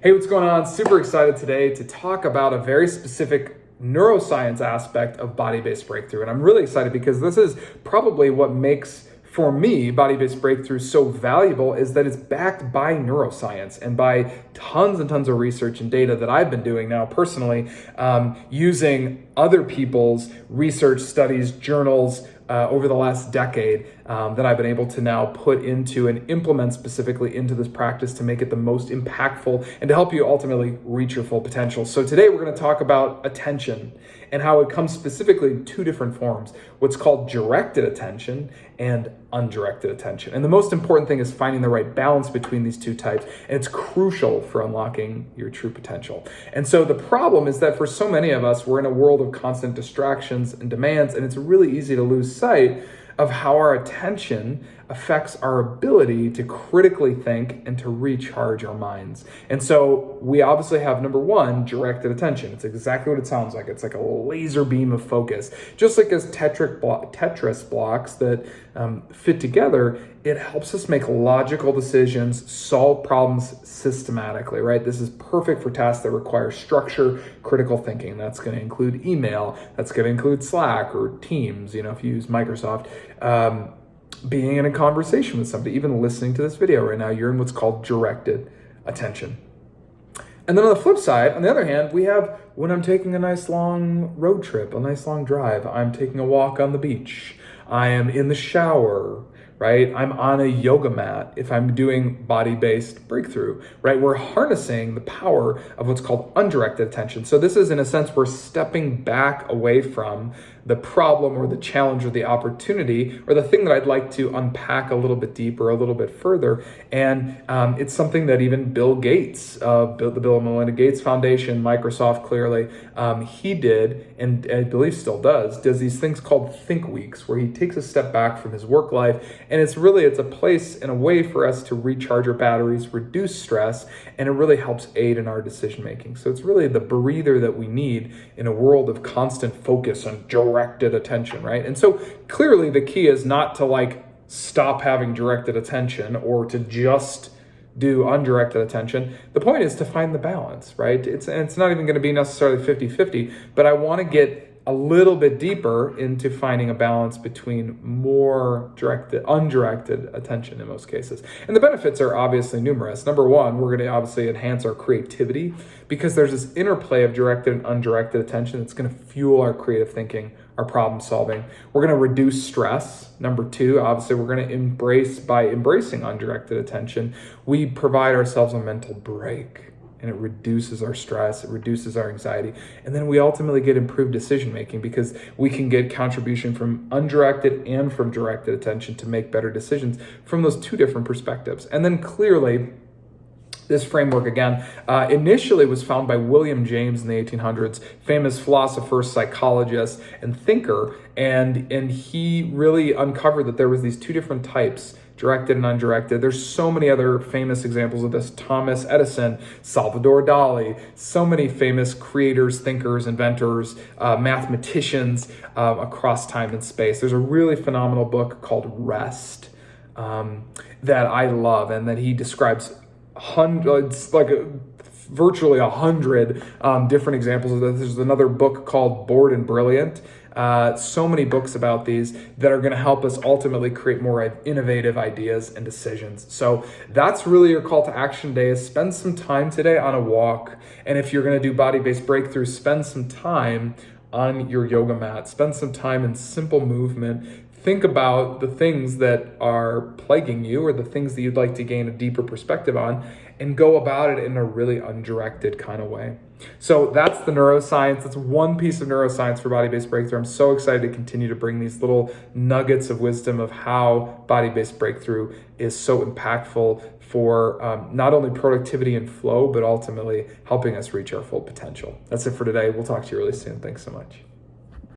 Hey, what's going on? Super excited today to talk about a very specific neuroscience aspect of body-based breakthrough. And I'm really excited because this is probably what makes, for me, body-based breakthrough so valuable, is that it's backed by neuroscience and by tons and tons of research and data that I've been doing now personally, using other people's research, studies, journals, over the last decade that I've been able to now put into and implement specifically into this practice to make it the most impactful and to help you ultimately reach your full potential. So today we're going to talk about attention and how it comes specifically in two different forms, what's called directed attention and undirected attention. And the most important thing is finding the right balance between these two types, and it's crucial for unlocking your true potential. And so the problem is that for so many of us, we're in a world of constant distractions and demands, and it's really easy to lose sight of how our attention affects our ability to critically think and to recharge our minds. And so we obviously have, number one, directed attention. It's exactly what it sounds like. It's like a laser beam of focus. Just like as Tetris blocks that fit together, it helps us make logical decisions, solve problems systematically, right? This is perfect for tasks that require structure, critical thinking. That's going to include email. That's going to include Slack or Teams, if you use Microsoft. Being in a conversation with somebody, even listening to this video right now, you're in what's called directed attention. And then on the flip side, on the other hand, we have when I'm taking a nice long road trip, a nice long drive, I'm taking a walk on the beach, I am in the shower, right? I'm on a yoga mat if I'm doing body-based breakthrough, right? We're harnessing the power of what's called undirected attention. So this is, in a sense, we're stepping back away from the problem or the challenge or the opportunity or the thing that I'd like to unpack a little bit deeper, a little bit further. And it's something that even Bill Gates, the Bill and Melinda Gates Foundation, Microsoft clearly, he did, and I believe still does these things called think weeks, where he takes a step back from his work life. And it's a place and a way for us to recharge our batteries, reduce stress, and it really helps aid in our decision making. So it's really the breather that we need in a world of constant focus on directed attention, right? And so clearly the key is not to stop having directed attention or to just do undirected attention. The point is to find the balance, right? It's not even going to be necessarily 50-50, but I want to get a little bit deeper into finding a balance between more undirected attention in most cases. And the benefits are obviously numerous. Number one, we're going to obviously enhance our creativity because there's this interplay of directed and undirected attention that's going to fuel our creative thinking, our problem solving. We're going to reduce stress. Number two, obviously we're going to by embracing undirected attention, we provide ourselves a mental break. And it reduces our stress, it reduces our anxiety. And then we ultimately get improved decision making because we can get contribution from undirected and from directed attention to make better decisions from those two different perspectives. And then clearly, this framework, again, initially was found by William James in the 1800s, famous philosopher, psychologist, and thinker. And he really uncovered that there was these two different types, directed and undirected. There's so many other famous examples of this. Thomas Edison, Salvador Dali, so many famous creators, thinkers, inventors, mathematicians across time and space. There's a really phenomenal book called Rest that I love, and that he describes virtually 100 different examples of this. There's another book called Bored and Brilliant. So many books about these that are going to help us ultimately create more innovative ideas and decisions. So that's really your call to action today, is spend some time today on a walk. And if you're going to do body-based breakthrough, spend some time on your yoga mat. Spend some time in simple movement. Think about the things that are plaguing you or the things that you'd like to gain a deeper perspective on, and go about it in a really undirected kind of way. So that's the neuroscience. That's one piece of neuroscience for body-based breakthrough. I'm so excited to continue to bring these little nuggets of wisdom of how body-based breakthrough is so impactful for not only productivity and flow, but ultimately helping us reach our full potential. That's it for today. We'll talk to you really soon. Thanks so much.